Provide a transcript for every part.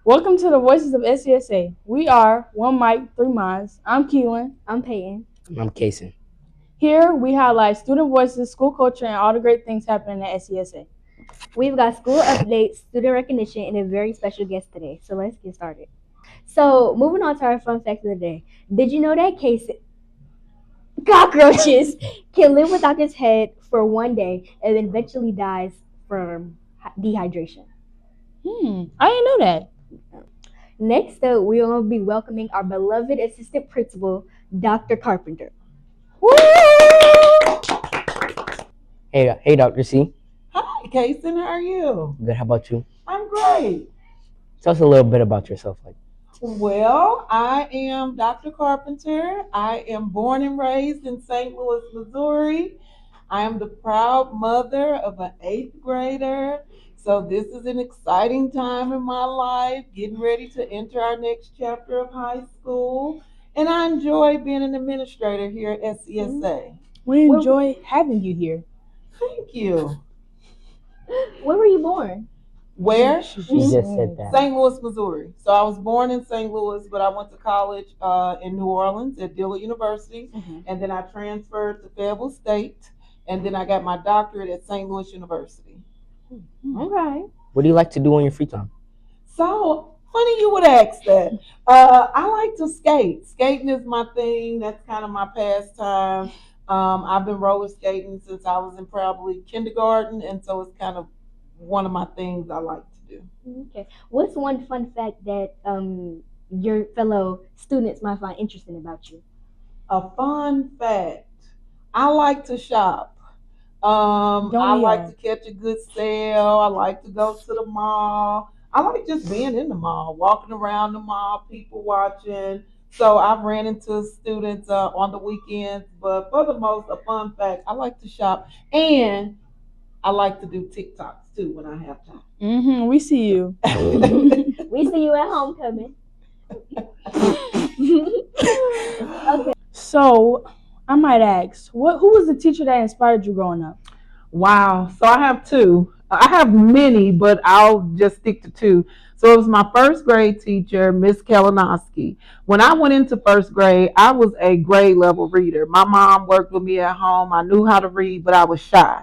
Welcome to the Voices of SCSA. We are One Mic, Three Minds. I'm Keelan. I'm Peyton. I'm Kason. Here we highlight student voices, school culture, and all the great things happening at SCSA. We've got school updates, student recognition, and a very special guest today. So let's get started. So moving on to our fun fact of the day. Did you know that cockroaches can live without its head for one day and then eventually dies from dehydration? I didn't know that. Next up, we will be welcoming our beloved assistant principal, Dr. Carpenter. Woo! Hey, Dr. C. Hi, Kason. How are you? Good. How about you? I'm great. Tell us a little bit about yourself. Well, I am Dr. Carpenter. I am born and raised in St. Louis, Missouri. I am the proud mother of an eighth grader. So this is an exciting time in my life, getting ready to enter our next chapter of high school. And I enjoy being an administrator here at SCSA. We enjoy having you here. Thank you. Where were you born? Where? She just said that. St. Louis, Missouri. So I was born in St. Louis, but I went to college in New Orleans at Dillard University, and then I transferred to Fayetteville State, and then I got my doctorate at St. Louis University. Okay. What do you like to do on your free time? So funny you would ask that. I like to skate. Skating is my thing. That's kind of my pastime. I've been roller skating since I was in probably kindergarten, and so it's kind of one of my things I like to do. Okay. What's one fun fact that your fellow students might find interesting about you? A fun fact. I like to shop. Don't I we like all? to catch a good sale. I like to go to the mall. I like just being in the mall, walking around the mall, people watching. So I've ran into students on the weekends, but for the most, a fun fact, I like to shop and I like to do TikToks too when I have time. We see you. We see you at homecoming. Okay. So, I might ask, who was the teacher that inspired you growing up? Wow. So I have two. I have many, but I'll just stick to two. So it was my first grade teacher, Miss Kalinowski. When I went into first grade, I was a grade level reader. My mom worked with me at home. I knew how to read, but I was shy.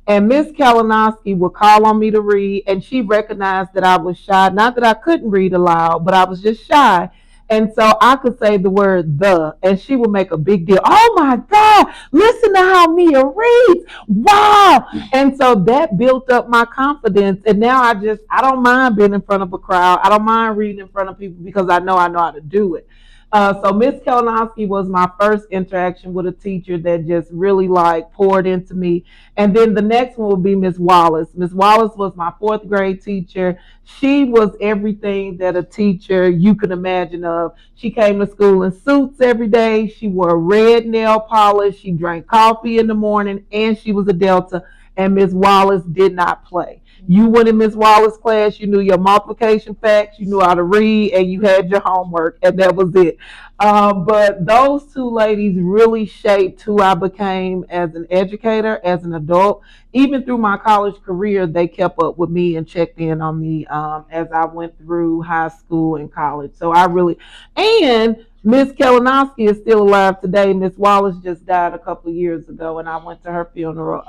And Miss Kalinowski would call on me to read, and she recognized that I was shy. Not that I couldn't read aloud, but I was just shy. And so I could say the word the, and she would make a big deal. Oh my God, listen to how Mia reads. Wow. And so that built up my confidence. And now I don't mind being in front of a crowd. I don't mind reading in front of people because I know how to do it. So Miss Kalinowski was my first interaction with a teacher that just really like poured into me. And then the next one would be Miss Wallace. Miss Wallace was my fourth grade teacher. She was everything that a teacher you could imagine of. She came to school in suits every day. She wore red nail polish. She drank coffee in the morning, and she was a Delta. And Miss Wallace did not play. You went in Miss Wallace class, you knew your multiplication facts, you knew how to read, and you had your homework, and that was it. But those two ladies really shaped who I became as an educator, as an adult. Even through my college career, they kept up with me and checked in on me as I went through high school and college. So I really, and Miss Kalinowski is still alive today. Miss Wallace just died a couple of years ago, and I went to her funeral.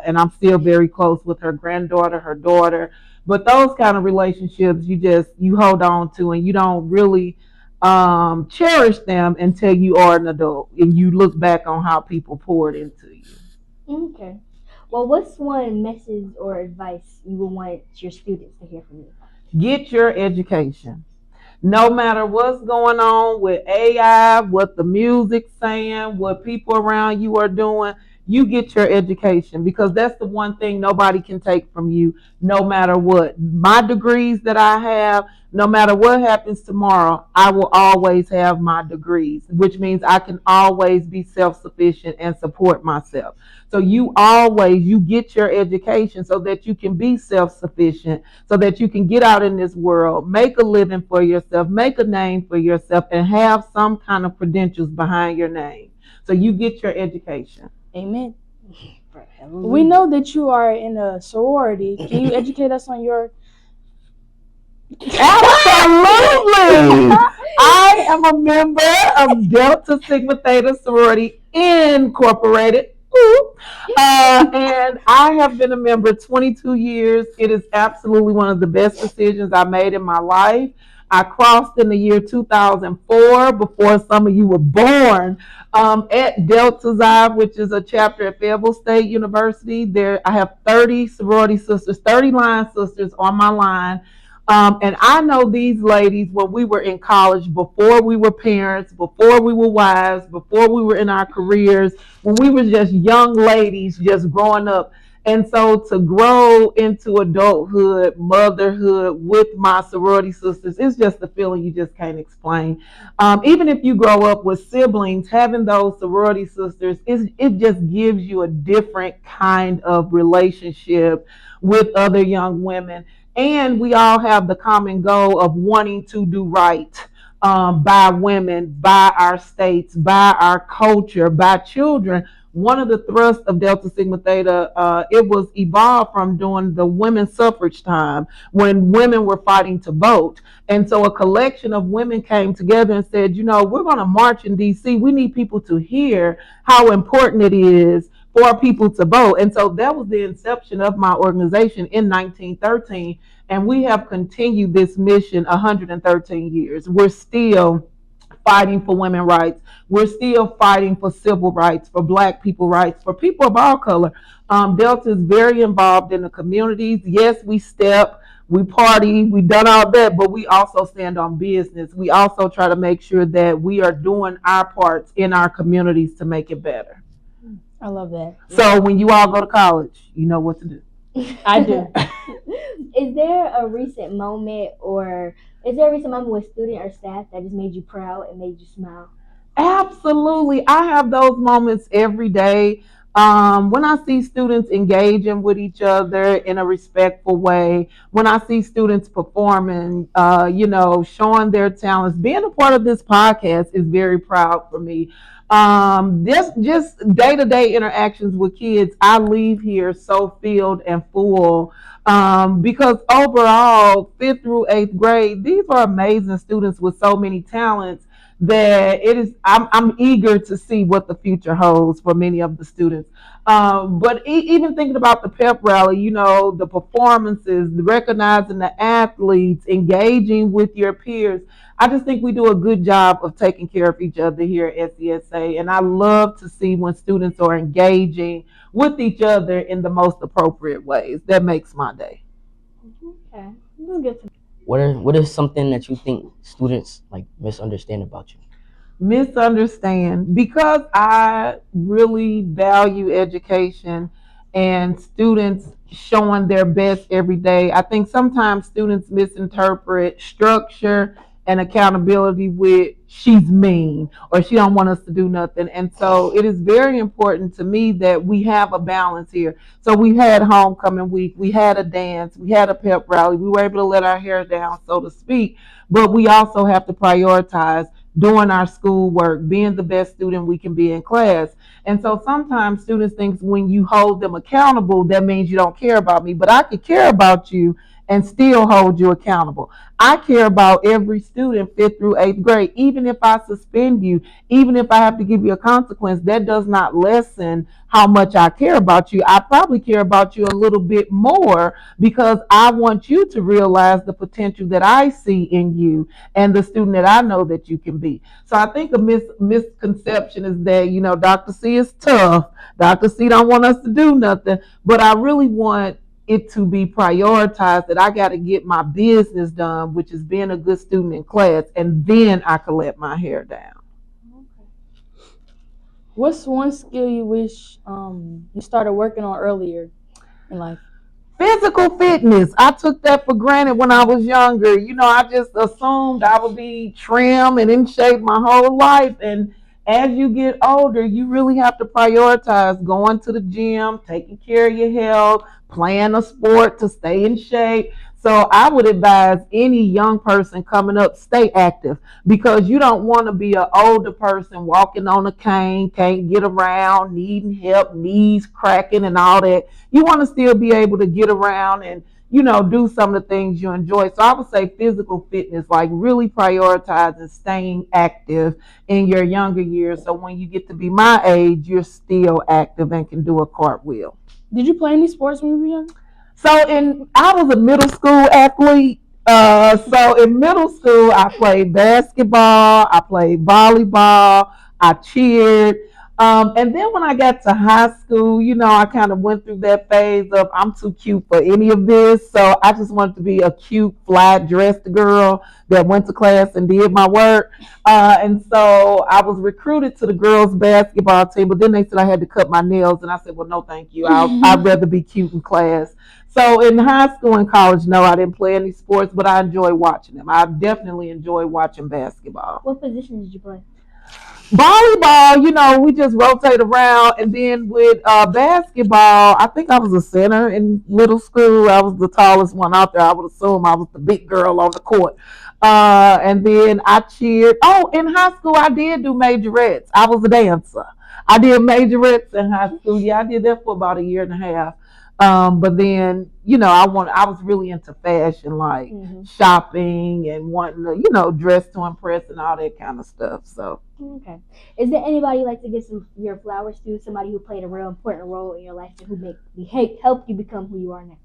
And I'm still very close with her granddaughter, her daughter. But those kind of relationships, you hold on to, and you don't really cherish them until you are an adult and you look back on how people poured into you. Okay. Well, what's one message or advice you would want your students to hear from you? Get your education. No matter what's going on with AI, what the music's saying, what people around you are doing, you get your education because that's the one thing nobody can take from you, no matter what. My degrees that I have, no matter what happens tomorrow, I will always have my degrees, which means I can always be self-sufficient and support myself. So you get your education so that you can be self-sufficient, so that you can get out in this world, make a living for yourself, make a name for yourself, and have some kind of credentials behind your name. So you get your education. Amen. We know that you are in a sorority. Can you educate us on your Absolutely. I am a member of Delta Sigma Theta Sorority Incorporated. Ooh. And I have been a member 22 years. It is absolutely one of the best decisions I made in my life. I crossed in the year 2004 before some of you were born at Delta Xi, which is a chapter at Fayetteville State University. There, I have 30 sorority sisters, 30 line sisters on my line. And I know these ladies when we were in college, before we were parents, before we were wives, before we were in our careers, when we were just young ladies just growing up. And so to grow into adulthood, motherhood with my sorority sisters, it's just a feeling you just can't explain. Even if you grow up with siblings, having those sorority sisters, it just gives you a different kind of relationship with other young women. And we all have the common goal of wanting to do right by women, by our states, by our culture, by children. One of the thrusts of Delta Sigma Theta, it was evolved from during the women's suffrage time when women were fighting to vote. And so a collection of women came together and said, you know, we're going to march in DC. We need people to hear how important it is for people to vote. And so that was the inception of my organization in 1913. And we have continued this mission 113 years. We're still fighting for women's rights. We're still fighting for civil rights, for Black people rights, for people of all color. Delta is very involved in the communities. Yes, we step, we party, we done all that, but we also stand on business. We also try to make sure that we are doing our parts in our communities to make it better. I love that. So when you all go to college, you know what to do. I do. Is there a recent moment with student or staff that just made you proud and made you smile? Absolutely. I have those moments every day. When I see students engaging with each other in a respectful way, when I see students performing, showing their talents, being a part of this podcast is very proud for me. Just day-to-day interactions with kids, I leave here so filled and full. Because overall, 5th through 8th grade, these are amazing students with so many talents that I'm eager to see what the future holds for many of the students. But even thinking about the pep rally, the performances, recognizing the athletes, engaging with your peers, I just think we do a good job of taking care of each other here at SCSA. And I love to see when students are engaging with each other in the most appropriate ways. That makes my day. Okay, this is good to know. What is something that you think students misunderstand about you? Misunderstand, because I really value education and students showing their best every day. I think sometimes students misinterpret structure and accountability with she's mean or she don't want us to do nothing. And so it is very important to me that we have a balance here. So we had homecoming week, we had a dance, we had a pep rally, we were able to let our hair down, so to speak, but we also have to prioritize doing our schoolwork, being the best student we can be in class. And so sometimes students think when you hold them accountable, that means you don't care about me. But I could care about you and still hold you accountable. I care about every student 5th through 8th grade. Even if I suspend you, even if I have to give you a consequence, that does not lessen how much I care about you. I probably care about you a little bit more because I want you to realize the potential that I see in you and the student that I know that you can be. So I think a misconception is that, Dr. C is tough. Dr. C don't want us to do nothing, but I really want it to be prioritized that I got to get my business done, which is being a good student in class, and then I can let my hair down. What's one skill you wish you started working on earlier in life? Physical fitness. I took that for granted when I was younger. I just assumed I would be trim and in shape my whole life. And as you get older, you really have to prioritize going to the gym, taking care of your health, playing a sport to stay in shape. So I would advise any young person coming up, stay active, because you don't want to be an older person walking on a cane, can't get around, needing help, knees cracking and all that. You want to still be able to get around and do some of the things you enjoy. So I would say physical fitness, like really prioritizing staying active in your younger years. So when you get to be my age, you're still active and can do a cartwheel. Did you play any sports when you were young? So I was a middle school athlete. So in middle school, I played basketball, I played volleyball, I cheered. And then when I got to high school, I kind of went through that phase of I'm too cute for any of this. So I just wanted to be a cute, flat dressed girl that went to class and did my work. And so I was recruited to the girls' basketball team, but then they said I had to cut my nails. And I said, well, no, thank you. I'd rather be cute in class. So in high school and college, no, I didn't play any sports, but I enjoy watching them. I definitely enjoy watching basketball. What position did you play? Volleyball, we just rotate around. And then with basketball, I think I was a center in middle school. I was the tallest one out there. I would assume I was the big girl on the court. And then I cheered. Oh, in high school, I did do majorettes. I was a dancer. I did majorettes in high school. Yeah, I did that for about a year and a half. But then, I was really into fashion, like shopping and wanting to, dress to impress and all that kind of stuff. So, okay. Is there anybody you'd like to give your flowers to? Somebody who played a real important role in your life and who helped you become who you are now?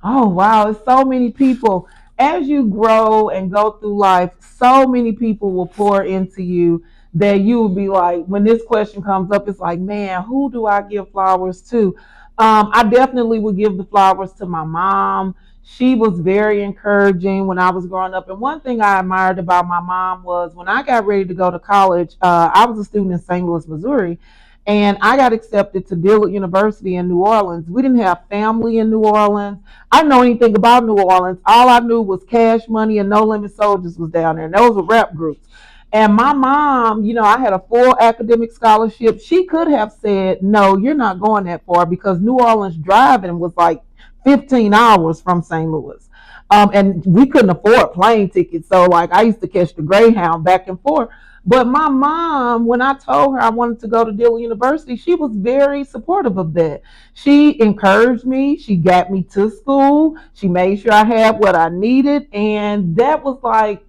Oh, wow. It's so many people. As you grow and go through life, so many people will pour into you that you will be like, when this question comes up, it's like, man, who do I give flowers to? I definitely would give the flowers to my mom. She was very encouraging when I was growing up. And one thing I admired about my mom was when I got ready to go to college, I was a student in St. Louis, Missouri, and I got accepted to Dillard University in New Orleans. We didn't have family in New Orleans. I didn't know anything about New Orleans. All I knew was Cash Money and No Limit Soldiers was down there. And those were rap groups. And my mom, I had a full academic scholarship. She could have said, no, you're not going that far because New Orleans driving was like 15 hours from St. Louis. And we couldn't afford plane tickets. So, like, I used to catch the Greyhound back and forth. But my mom, when I told her I wanted to go to Dillard University, she was very supportive of that. She encouraged me. She got me to school. She made sure I had what I needed. And that was like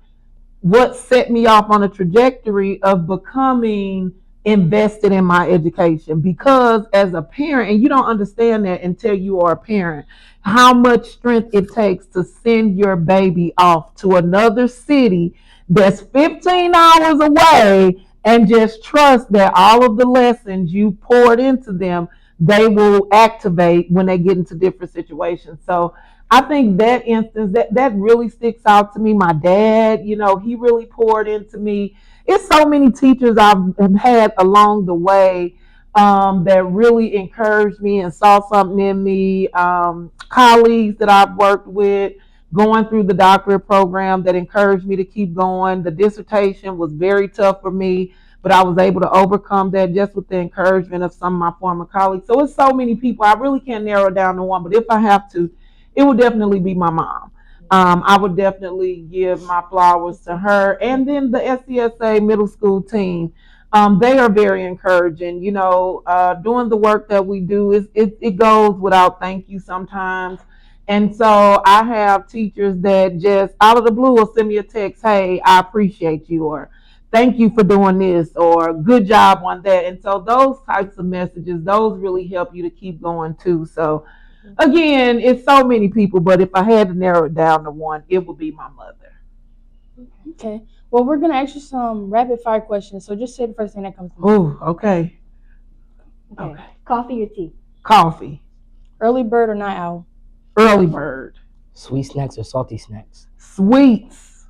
what set me off on a trajectory of becoming invested in my education, because as a parent, and you don't understand that until you are a parent, how much strength it takes to send your baby off to another city that's 15 hours away and just trust that all of the lessons you poured into them, they will activate when they get into different situations. So I think that instance that really sticks out to me. My dad, he really poured into me. It's so many teachers I've had along the way that really encouraged me and saw something in me. Colleagues that I've worked with going through the doctorate program that encouraged me to keep going. The dissertation was very tough for me, but I was able to overcome that just with the encouragement of some of my former colleagues. So it's so many people. I really can't narrow it down to one, but if I have to, it would definitely be my mom. I would definitely give my flowers to her. And then the SCSA middle school team, they are very encouraging. Doing the work that we do, it goes without thank you sometimes. And so I have teachers that just out of the blue will send me a text, hey, I appreciate you, or thank you for doing this, or good job on that. And so those types of messages, those really help you to keep going too. So again, it's so many people, but if I had to narrow it down to one, it would be my mother. Okay. Well, we're gonna ask you some rapid fire questions. So just say the first thing that comes to Oh, mind. okay. Okay. Coffee or tea? Coffee. Early bird or night owl? Early bird. Sweet snacks or salty snacks? Sweets.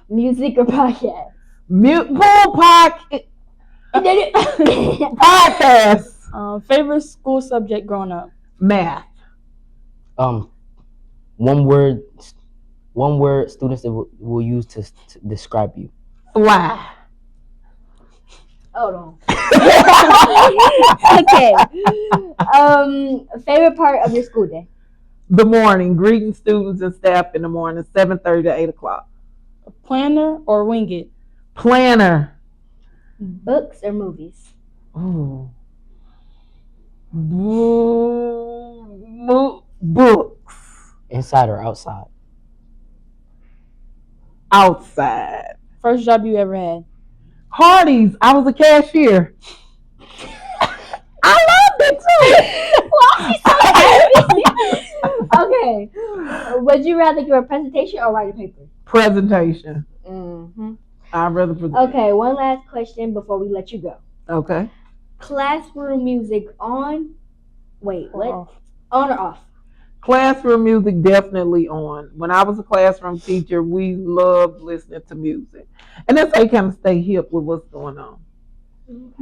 Music or podcast? Podcast. Favorite school subject growing up? Math. One word students will use to describe you. Fly. Hold on. Okay. Favorite part of your school day? The morning, greeting students and staff in the morning, 7:30 to 8 o'clock. Planner or wing it? Planner. Books or movies? Ooh. Books. Inside or outside? Outside. First job you ever had? Hardee's. I was a cashier. I loved it too. Okay. Would you rather give a presentation or write a paper? Presentation. Mm-hmm. I'd rather present. Okay, one last question before we let you go. Okay. Classroom music on. Wait, what? Off. On or off? Classroom music definitely on. When I was a classroom teacher, we loved listening to music. And that's how you kind of stay hip with what's going on.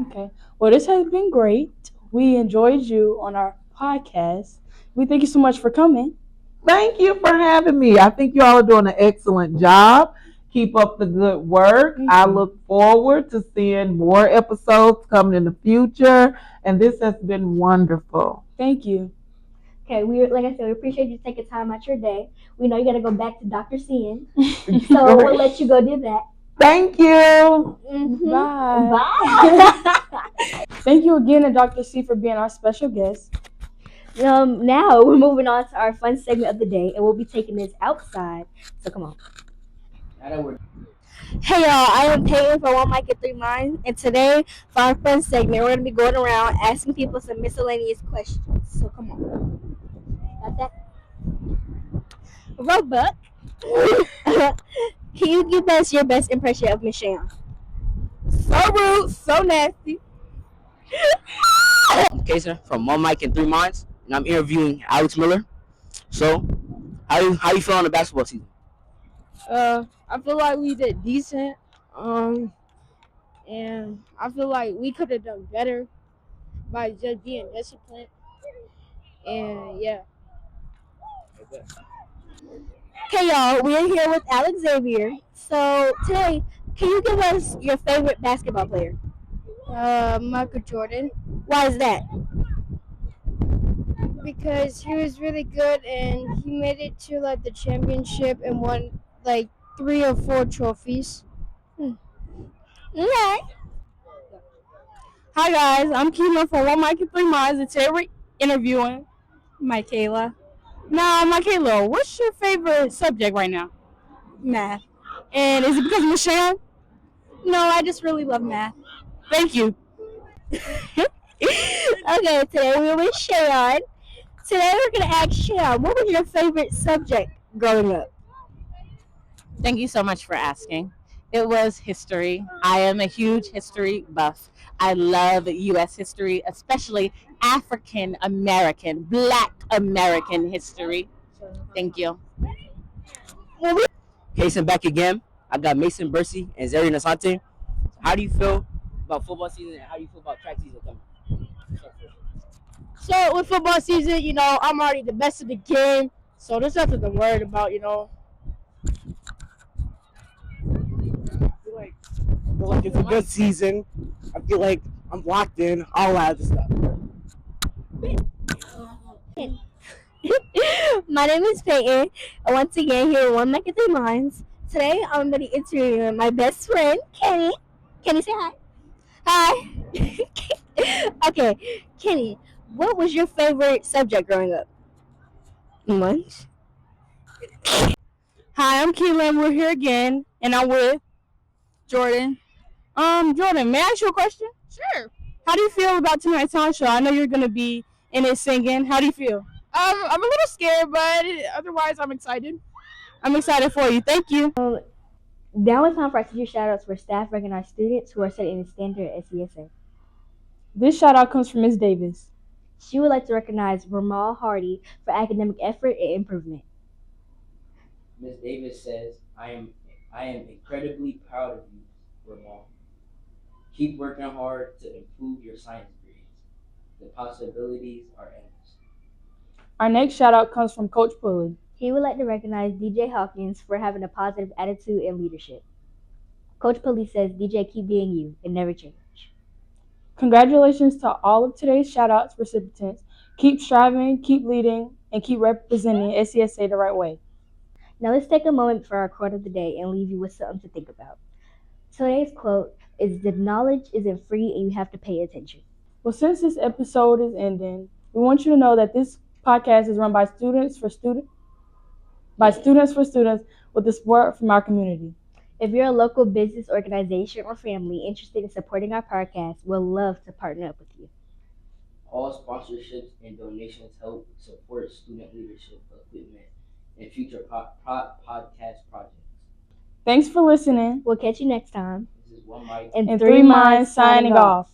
Okay. Well, this has been great. We enjoyed you on our podcast. We thank you so much for coming. Thank you for having me. I think you all are doing an excellent job. Keep up the good work. I look forward to seeing more episodes coming in the future. And this has been wonderful. Thank you. Okay, like I said, we appreciate you taking time out your day. We know you got to go back to Dr. Cian, so we'll let you go do that. Thank you. Mm-hmm. Bye. Bye. Thank you again to Dr. C for being our special guest. Now we're moving on to our fun segment of the day, and we'll be taking this outside. So come on. Hey y'all, I am Peyton from One Mic and Three Minds, and today for our fun segment, we're going to be going around asking people some miscellaneous questions. So come on. Got that? Roebuck, can you give us your best impression of Michelle? So rude, so nasty. I'm Kason from One Mic and Three Minds, and I'm interviewing Alex Miller. So, how you feel on the basketball season? I feel like we did decent. And I feel like we could have done better by just being disciplined. And yeah. Okay, y'all, we're here with Alex Xavier. So today, can you give us your favorite basketball player? Michael Jordan, Why is that? because he was really good and he made it to like the championship and won like 3 or 4 trophies. Okay. Hi guys, I'm Keelan from One Mic and Three Minds, and today we're interviewing Michaela. Now, Michaela, what's your favorite subject right now? Math. And is it because of Michelle? No, I just really love math. Thank you. Okay, today we're with Shayon. Today we're gonna ask Shayon, what was your favorite subject growing up? Thank you so much for asking. It was history. I am a huge history buff. I love U.S. history, especially African American, Black American history. Thank you. Kason back again. I got Mason Bursey and Zeri Nasante. How do you feel about football season, and how do you feel about track season coming? So with football season, I'm already the best of the game. So there's nothing to worry about, I feel like it's a good season. I feel like I'm locked in, all that other stuff. My name is Peyton. Once again, here at One Mic and Three Minds. Today, I'm going to be interviewing my best friend, Kenny. Kenny, say hi. Hi. Okay, Kenny, what was your favorite subject growing up? Lunch. Hi, I'm Keelan. We're here again, and I'm with Jordan. Jordan, may I ask you a question? Sure. How do you feel about tonight's talent show? I know you're going to be in it singing. How do you feel? I'm a little scared, but otherwise I'm excited. I'm excited for you. Thank you. Now it's time for our teacher shout-outs for staff recognized students who are setting the standard at SCSA. This shout out comes from Ms. Davis. She would like to recognize Ramal Hardy for academic effort and improvement. Ms. Davis says, I am incredibly proud of you, Ramal. Keep working hard to improve your science grades. The possibilities are endless. Our next shout out comes from Coach Pulley. He would like to recognize DJ Hawkins for having a positive attitude and leadership. Coach Pulley says, DJ, keep being you and never change. Congratulations to all of today's shout outs recipients. Keep striving, keep leading, and keep representing SCSA the right way. Now let's take a moment for our quote of the day and leave you with something to think about. Today's quote is, the knowledge isn't free and you have to pay attention. Well, since this episode is ending, we want you to know that this podcast is run by students for students. by students for students with the support from our community. If you're a local business, organization, or family interested in supporting our podcast, we'll love to partner up with you. All sponsorships and donations help support student leadership equipment and future podcast projects. Thanks for listening. We'll catch you next time. This is One Mic And Three Minds signing off.